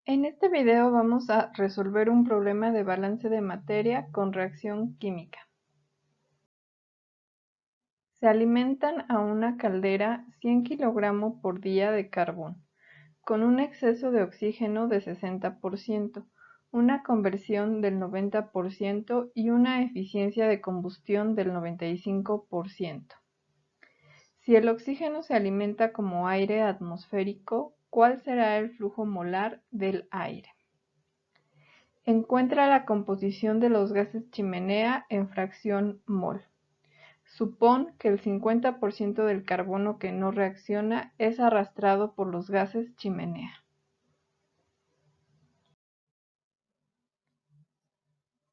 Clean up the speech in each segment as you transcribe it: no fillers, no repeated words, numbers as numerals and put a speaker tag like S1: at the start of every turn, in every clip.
S1: En este video vamos a resolver un problema de balance de materia con reacción química. Se alimentan a una caldera 100 kg por día de carbón, con un exceso de oxígeno de 60%, una conversión del 90% y una eficiencia de combustión del 95%. Si el oxígeno se alimenta como aire atmosférico, ¿cuál será el flujo molar del aire? Encuentra la composición de los gases chimenea en fracción mol. Supón que el 50% del carbono que no reacciona es arrastrado por los gases chimenea.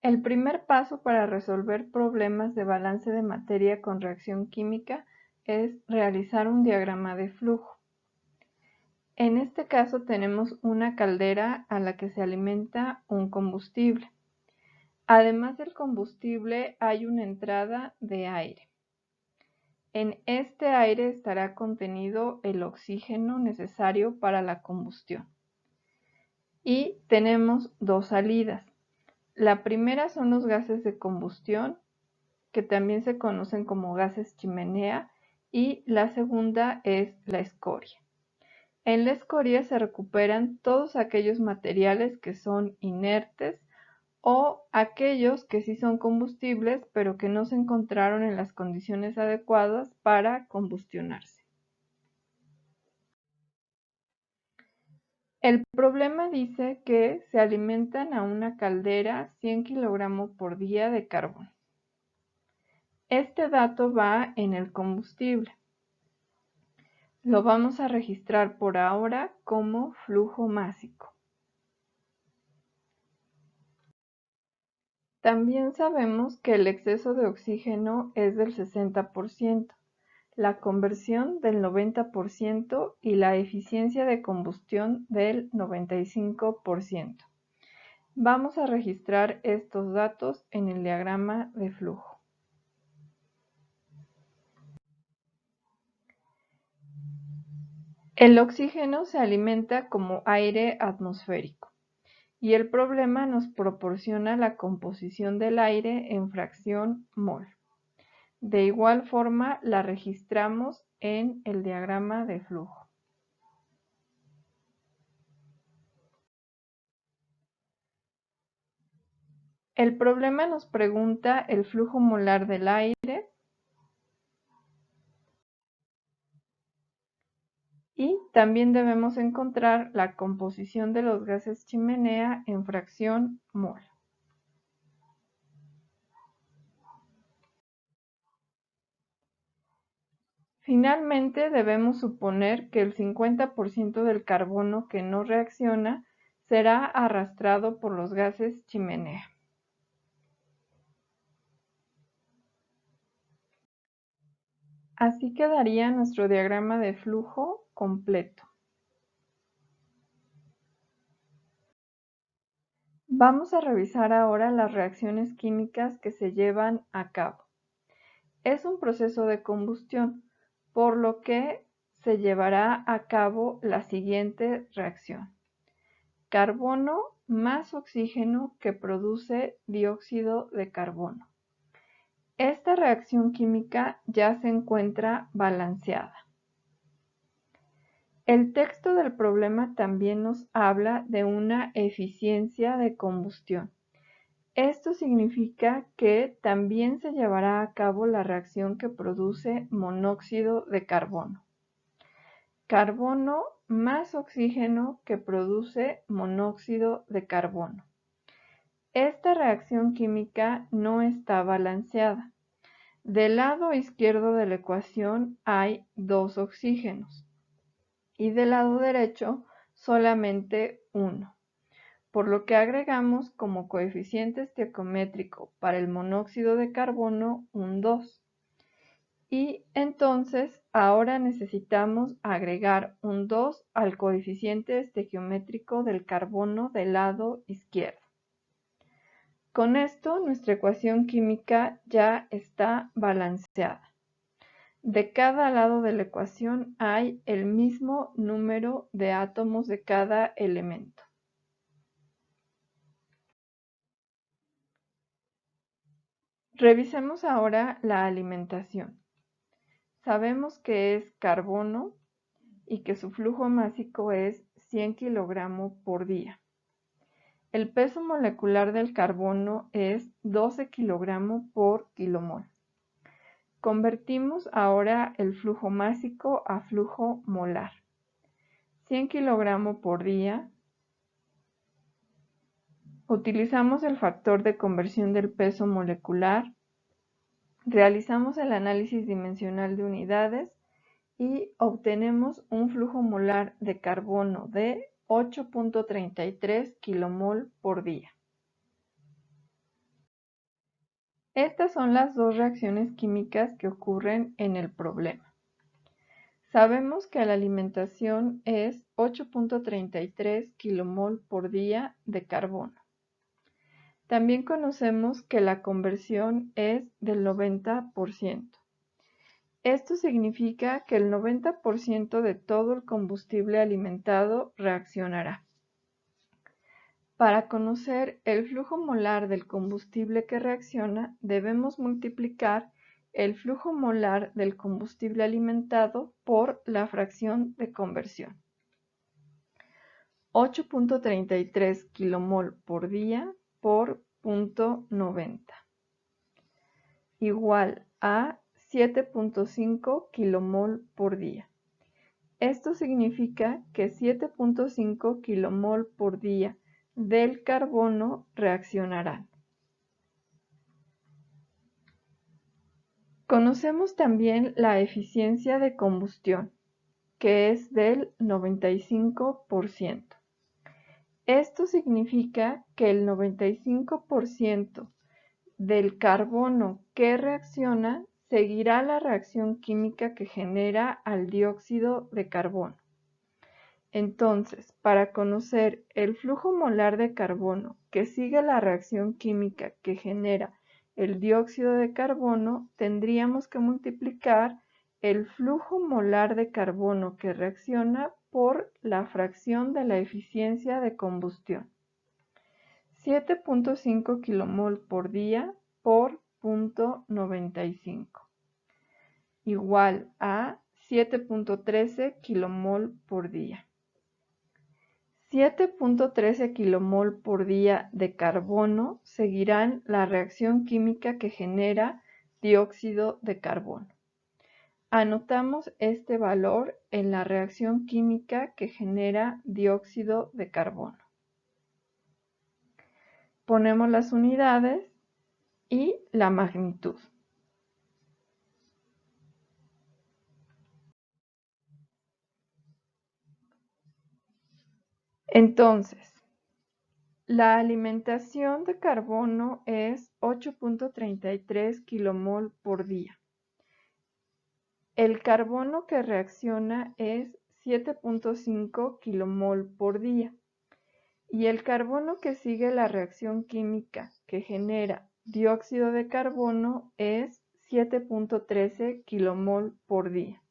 S1: El primer paso para resolver problemas de balance de materia con reacción química es realizar un diagrama de flujo. En este caso tenemos una caldera a la que se alimenta un combustible. Además del combustible hay una entrada de aire. En este aire estará contenido el oxígeno necesario para la combustión. Y tenemos dos salidas. La primera son los gases de combustión, que también se conocen como gases chimenea, y la segunda es la escoria. En la escoria se recuperan todos aquellos materiales que son inertes o aquellos que sí son combustibles, pero que no se encontraron en las condiciones adecuadas para combustionarse. El problema dice que se alimentan a una caldera 100 kg por día de carbón. Este dato va en el combustible. Lo vamos a registrar por ahora como flujo másico. También sabemos que el exceso de oxígeno es del 60%, la conversión del 90% y la eficiencia de combustión del 95%. Vamos a registrar estos datos en el diagrama de flujo. El oxígeno se alimenta como aire atmosférico y el problema nos proporciona la composición del aire en fracción mol. De igual forma la registramos en el diagrama de flujo. El problema nos pregunta el flujo molar del aire y también debemos encontrar la composición de los gases chimenea en fracción mol. Finalmente, debemos suponer que el 50% del carbono que no reacciona será arrastrado por los gases chimenea. Así quedaría nuestro diagrama de flujo completo. Vamos a revisar ahora las reacciones químicas que se llevan a cabo. Es un proceso de combustión, por lo que se llevará a cabo la siguiente reacción. Carbono más oxígeno que produce dióxido de carbono. Esta reacción química ya se encuentra balanceada. El texto del problema también nos habla de una eficiencia de combustión. Esto significa que también se llevará a cabo la reacción que produce monóxido de carbono. Carbono más oxígeno que produce monóxido de carbono. Esta reacción química no está balanceada. Del lado izquierdo de la ecuación hay 2 oxígenos y del lado derecho solamente 1. Por lo que agregamos como coeficiente estequiométrico para el monóxido de carbono un 2. Y entonces ahora necesitamos agregar un 2 al coeficiente estequiométrico del carbono del lado izquierdo. Con esto nuestra ecuación química ya está balanceada. De cada lado de la ecuación hay el mismo número de átomos de cada elemento. Revisemos ahora la alimentación. Sabemos que es carbono y que su flujo másico es 100 kilogramos por día. El peso molecular del carbono es 12 kilogramos por kilomol. Convertimos ahora el flujo másico a flujo molar. 100 kilogramos por día. Utilizamos el factor de conversión del peso molecular. Realizamos el análisis dimensional de unidades y obtenemos un flujo molar de carbono de 8.33 kilomol por día. Estas son las dos reacciones químicas que ocurren en el problema. Sabemos que la alimentación es 8.33 kilomol por día de carbono. También conocemos que la conversión es del 90%. Esto significa que el 90% de todo el combustible alimentado reaccionará. Para conocer el flujo molar del combustible que reacciona, debemos multiplicar el flujo molar del combustible alimentado por la fracción de conversión. 8.33 kilomol por día por 0.90 igual a 7.5 kilomol por día. Esto significa que 7.5 kilomol por día del carbono reaccionarán. Conocemos también la eficiencia de combustión, que es del 95%. Esto significa que el 95% del carbono que reacciona seguirá la reacción química que genera al dióxido de carbono. Entonces, para conocer el flujo molar de carbono que sigue la reacción química que genera el dióxido de carbono, tendríamos que multiplicar el flujo molar de carbono que reacciona por la fracción de la eficiencia de combustión. 7.5 kilomol por día por 0.95 igual a 7.13 kilomol por día. 7.13 kilomol por día de carbono seguirán la reacción química que genera dióxido de carbono. Anotamos este valor en la reacción química que genera dióxido de carbono. Ponemos las unidades y la magnitud. Entonces, la alimentación de carbono es 8.33 kilomol por día. El carbono que reacciona es 7.5 kilomol por día. Y el carbono que sigue la reacción química que genera dióxido de carbono es 7.13 kilomol por día.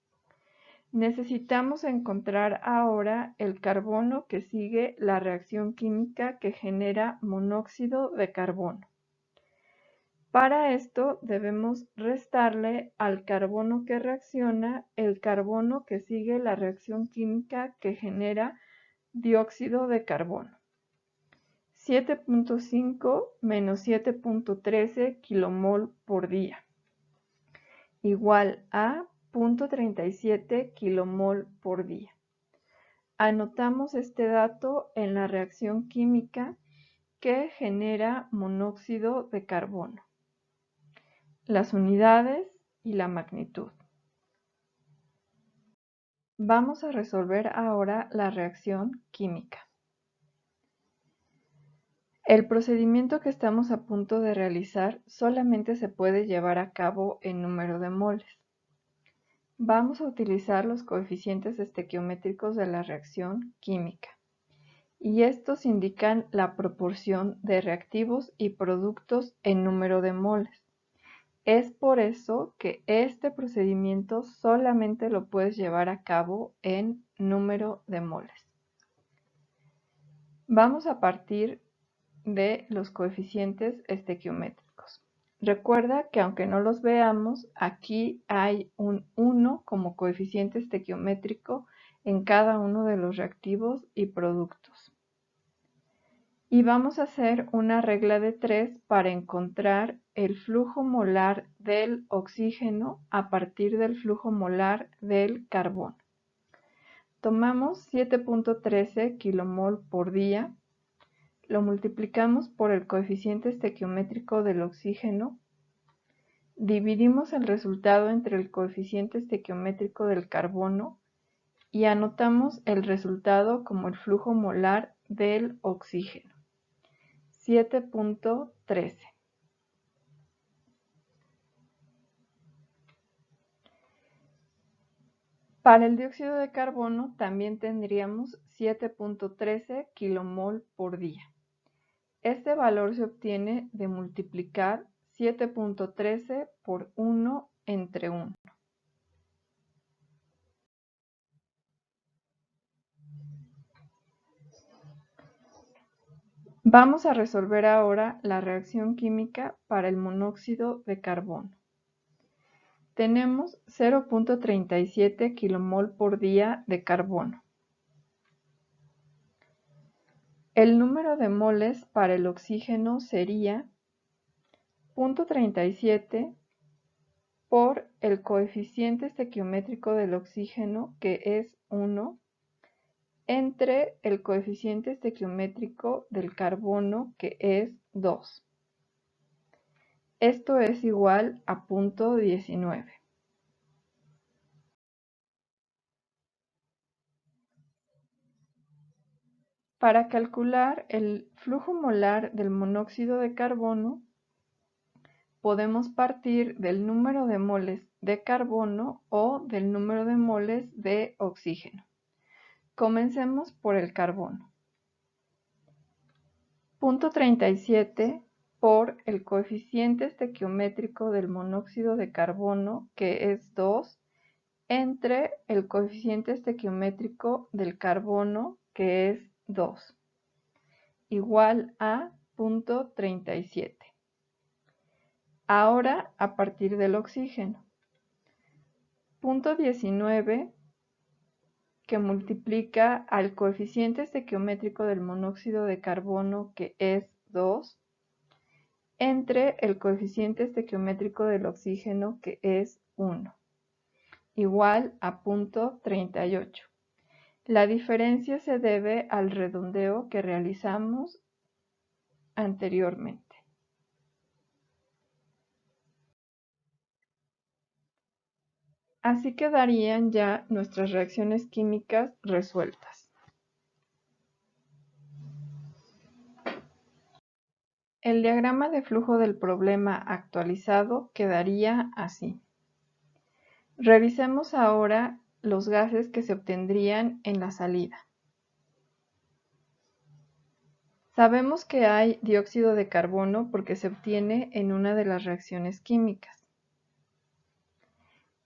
S1: Necesitamos encontrar ahora el carbono que sigue la reacción química que genera monóxido de carbono. Para esto debemos restarle al carbono que reacciona el carbono que sigue la reacción química que genera dióxido de carbono. 7.5 menos 7.13 kilomol por día igual a 0.37 kilomol por día. Anotamos este dato en la reacción química que genera monóxido de carbono, las unidades y la magnitud. Vamos a resolver ahora la reacción química. El procedimiento que estamos a punto de realizar solamente se puede llevar a cabo en número de moles. Vamos a utilizar los coeficientes estequiométricos de la reacción química, y estos indican la proporción de reactivos y productos en número de moles. Es por eso que este procedimiento solamente lo puedes llevar a cabo en número de moles. Vamos a partir de los coeficientes estequiométricos. Recuerda que aunque no los veamos, aquí hay un 1 como coeficiente estequiométrico en cada uno de los reactivos y productos. Y vamos a hacer una regla de 3 para encontrar el flujo molar del oxígeno a partir del flujo molar del carbono. Tomamos 7.13 kmol por día, lo multiplicamos por el coeficiente estequiométrico del oxígeno, dividimos el resultado entre el coeficiente estequiométrico del carbono y anotamos el resultado como el flujo molar del oxígeno, 7.13. Para el dióxido de carbono también tendríamos 7.13 kmol por día. Este valor se obtiene de multiplicar 7.13 por 1 entre 1. Vamos a resolver ahora la reacción química para el monóxido de carbono. Tenemos 0.37 kmol por día de carbono. El número de moles para el oxígeno sería 0.37 por el coeficiente estequiométrico del oxígeno, que es 1, entre el coeficiente estequiométrico del carbono, que es 2. Esto es igual a 0.19. Para calcular el flujo molar del monóxido de carbono, podemos partir del número de moles de carbono o del número de moles de oxígeno. Comencemos por el carbono. 0.37 por el coeficiente estequiométrico del monóxido de carbono, que es 2, entre el coeficiente estequiométrico del carbono, que es 2, igual a 0.37. Ahora, a partir del oxígeno, 0.19 que multiplica al coeficiente estequiométrico del monóxido de carbono, que es 2, entre el coeficiente estequiométrico del oxígeno, que es 1, igual a 0.38. La diferencia se debe al redondeo que realizamos anteriormente. Así quedarían ya nuestras reacciones químicas resueltas. El diagrama de flujo del problema actualizado quedaría así. Revisemos ahora los gases que se obtendrían en la salida. Sabemos que hay dióxido de carbono porque se obtiene en una de las reacciones químicas.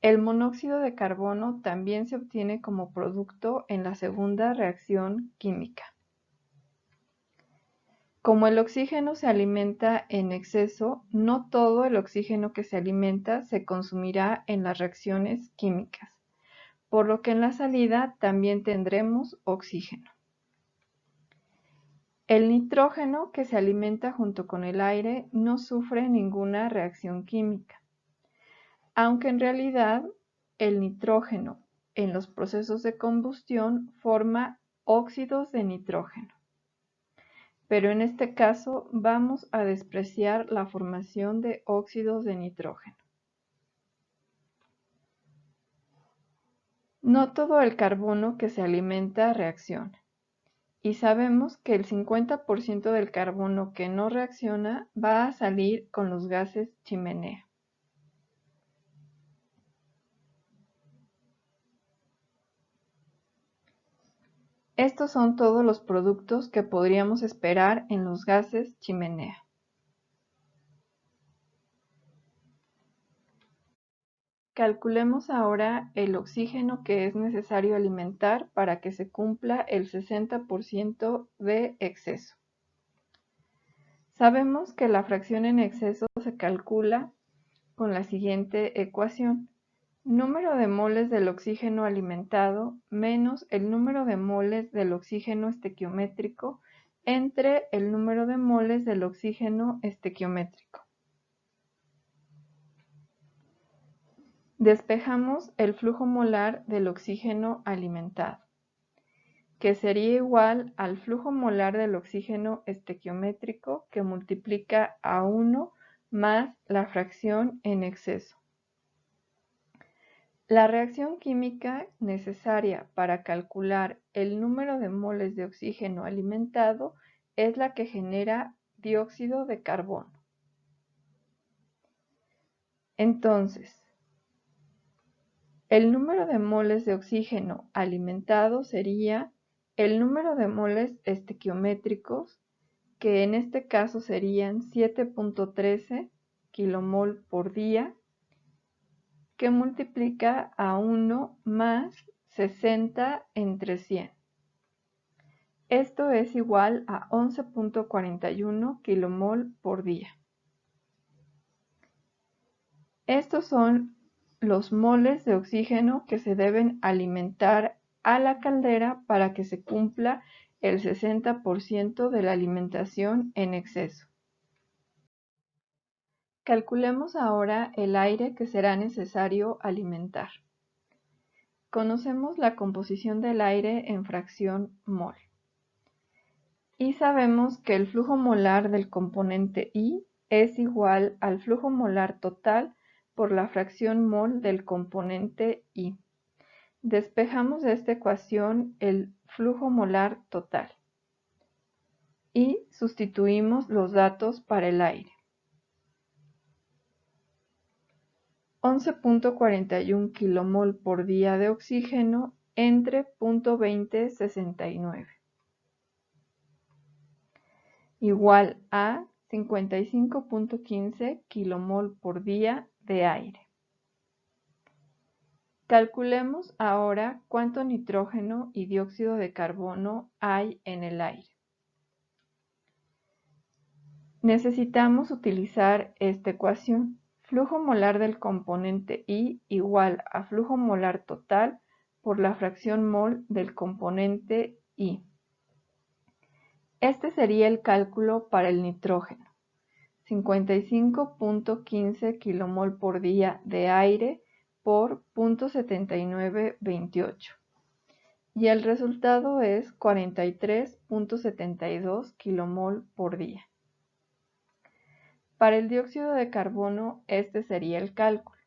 S1: El monóxido de carbono también se obtiene como producto en la segunda reacción química. Como el oxígeno se alimenta en exceso, no todo el oxígeno que se alimenta se consumirá en las reacciones químicas, por lo que en la salida también tendremos oxígeno. El nitrógeno que se alimenta junto con el aire no sufre ninguna reacción química, aunque en realidad el nitrógeno en los procesos de combustión forma óxidos de nitrógeno. Pero en este caso vamos a despreciar la formación de óxidos de nitrógeno. No todo el carbono que se alimenta reacciona, y sabemos que el 50% del carbono que no reacciona va a salir con los gases chimenea. Estos son todos los productos que podríamos esperar en los gases chimenea. Calculemos ahora el oxígeno que es necesario alimentar para que se cumpla el 60% de exceso. Sabemos que la fracción en exceso se calcula con la siguiente ecuación: número de moles del oxígeno alimentado menos el número de moles del oxígeno estequiométrico entre el número de moles del oxígeno estequiométrico. Despejamos el flujo molar del oxígeno alimentado, que sería igual al flujo molar del oxígeno estequiométrico, que multiplica a 1 más la fracción en exceso. La reacción química necesaria para calcular el número de moles de oxígeno alimentado es la que genera dióxido de carbono. Entonces, el número de moles de oxígeno alimentado sería el número de moles estequiométricos, que en este caso serían 7.13 kilomol por día, que multiplica a 1 más 60 entre 100. Esto es igual a 11.41 kilomol por día. Estos son los moles de oxígeno que se deben alimentar a la caldera para que se cumpla el 60% de la alimentación en exceso. Calculemos ahora el aire que será necesario alimentar. Conocemos la composición del aire en fracción mol. Y sabemos que el flujo molar del componente I es igual al flujo molar total por la fracción mol del componente I. Despejamos de esta ecuación el flujo molar total y sustituimos los datos para el aire. 11.41 kilomol por día de oxígeno entre 0.2069. Igual a 55.15 kilomol por día de aire. Calculemos ahora cuánto nitrógeno y dióxido de carbono hay en el aire. Necesitamos utilizar esta ecuación: flujo molar del componente I igual a flujo molar total por la fracción mol del componente I. Este sería el cálculo para el nitrógeno: 55.15 kilomol por día de aire por 0.7928. Y el resultado es 43.72 kilomol por día. Para el dióxido de carbono, este sería el cálculo.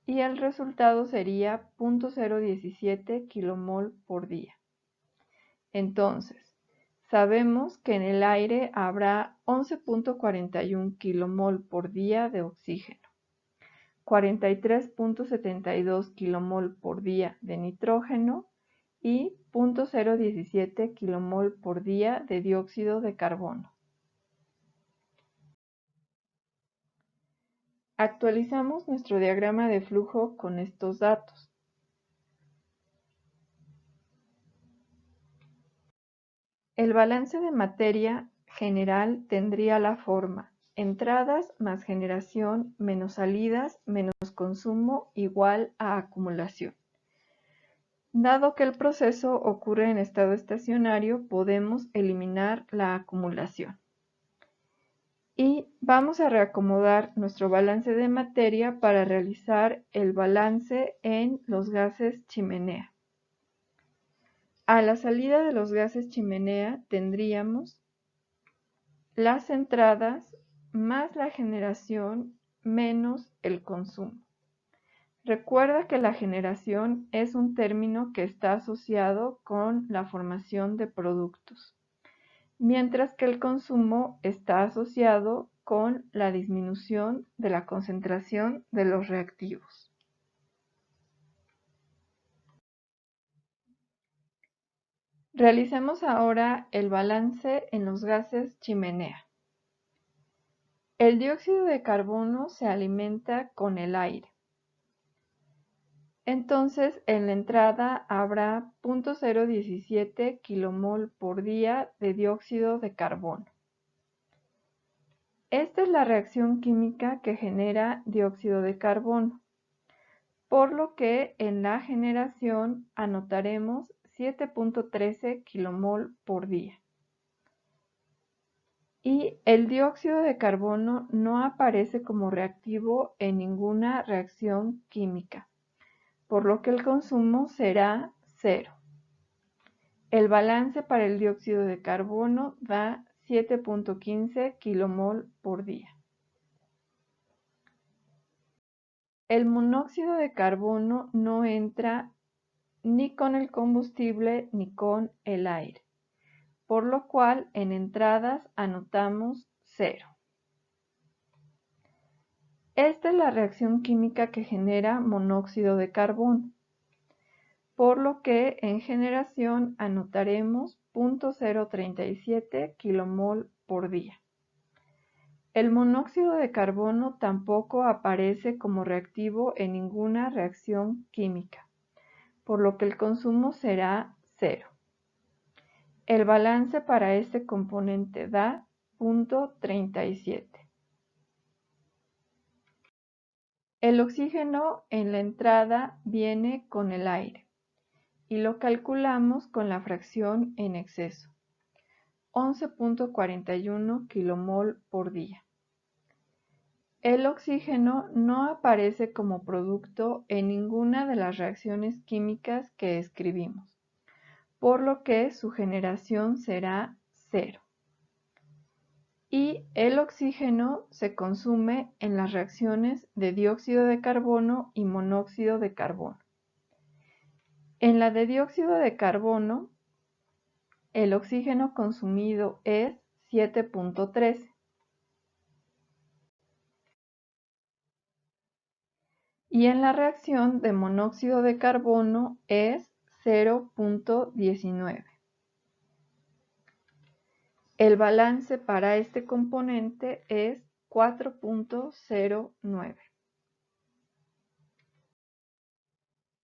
S1: Y el resultado sería 0.017 kilomol por día. Entonces, sabemos que en el aire habrá 11.41 kilomol por día de oxígeno, 43.72 kilomol por día de nitrógeno y 0.017 kilomol por día de dióxido de carbono. Actualizamos nuestro diagrama de flujo con estos datos. El balance de materia general tendría la forma: entradas más generación menos salidas menos consumo igual a acumulación. Dado que el proceso ocurre en estado estacionario, podemos eliminar la acumulación. Y vamos a reacomodar nuestro balance de materia para realizar el balance en los gases chimenea. A la salida de los gases chimenea tendríamos las entradas más la generación menos el consumo. Recuerda que la generación es un término que está asociado con la formación de productos, mientras que el consumo está asociado con la disminución de la concentración de los reactivos. Realicemos ahora el balance en los gases chimenea. El dióxido de carbono se alimenta con el aire. Entonces, en la entrada habrá 0.017 kilomol por día de dióxido de carbono. Esta es la reacción química que genera dióxido de carbono, por lo que en la generación anotaremos 7.13 kmol por día. Y el dióxido de carbono no aparece como reactivo en ninguna reacción química, por lo que el consumo será 0. El balance para el dióxido de carbono da 7.15 kmol por día. El monóxido de carbono no entra ni con el combustible ni con el aire, por lo cual en entradas anotamos 0. Esta es la reacción química que genera monóxido de carbono, por lo que en generación anotaremos 0.037 kmol por día. El monóxido de carbono tampoco aparece como reactivo en ninguna reacción química, por lo que el consumo será 0. El balance para este componente da 0.37. El oxígeno en la entrada viene con el aire y lo calculamos con la fracción en exceso, 11.41 kmol por día. El oxígeno no aparece como producto en ninguna de las reacciones químicas que escribimos, por lo que su generación será 0. Y el oxígeno se consume en las reacciones de dióxido de carbono y monóxido de carbono. En la de dióxido de carbono, el oxígeno consumido es 7.13. Y en la reacción de monóxido de carbono es 0.19. El balance para este componente es 4.09.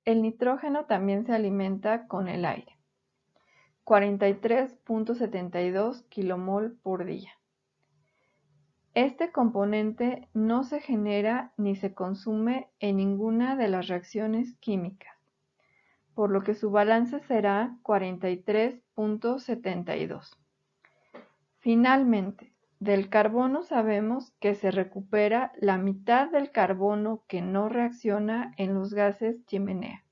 S1: El nitrógeno también se alimenta con el aire, 43.72 kmol por día. Este componente no se genera ni se consume en ninguna de las reacciones químicas, por lo que su balance será 43.72. Finalmente, del carbono sabemos que se recupera la mitad del carbono que no reacciona en los gases chimenea.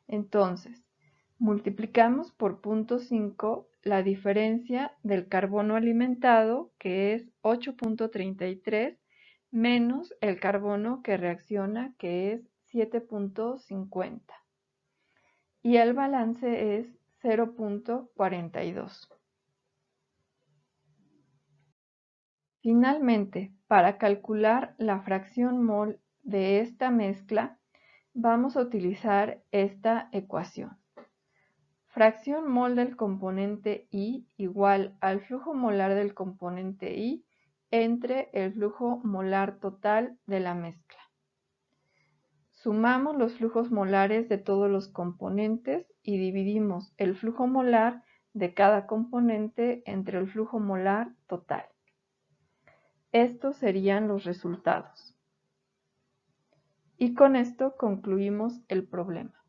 S1: Entonces, multiplicamos por 0.5 la diferencia del carbono alimentado, que es 8.33, menos el carbono que reacciona, que es 7.50. Y el balance es 0.42. Finalmente, para calcular la fracción mol de esta mezcla, vamos a utilizar esta ecuación. Fracción mol del componente I igual al flujo molar del componente I entre el flujo molar total de la mezcla. Sumamos los flujos molares de todos los componentes y dividimos el flujo molar de cada componente entre el flujo molar total. Estos serían los resultados. Y con esto concluimos el problema.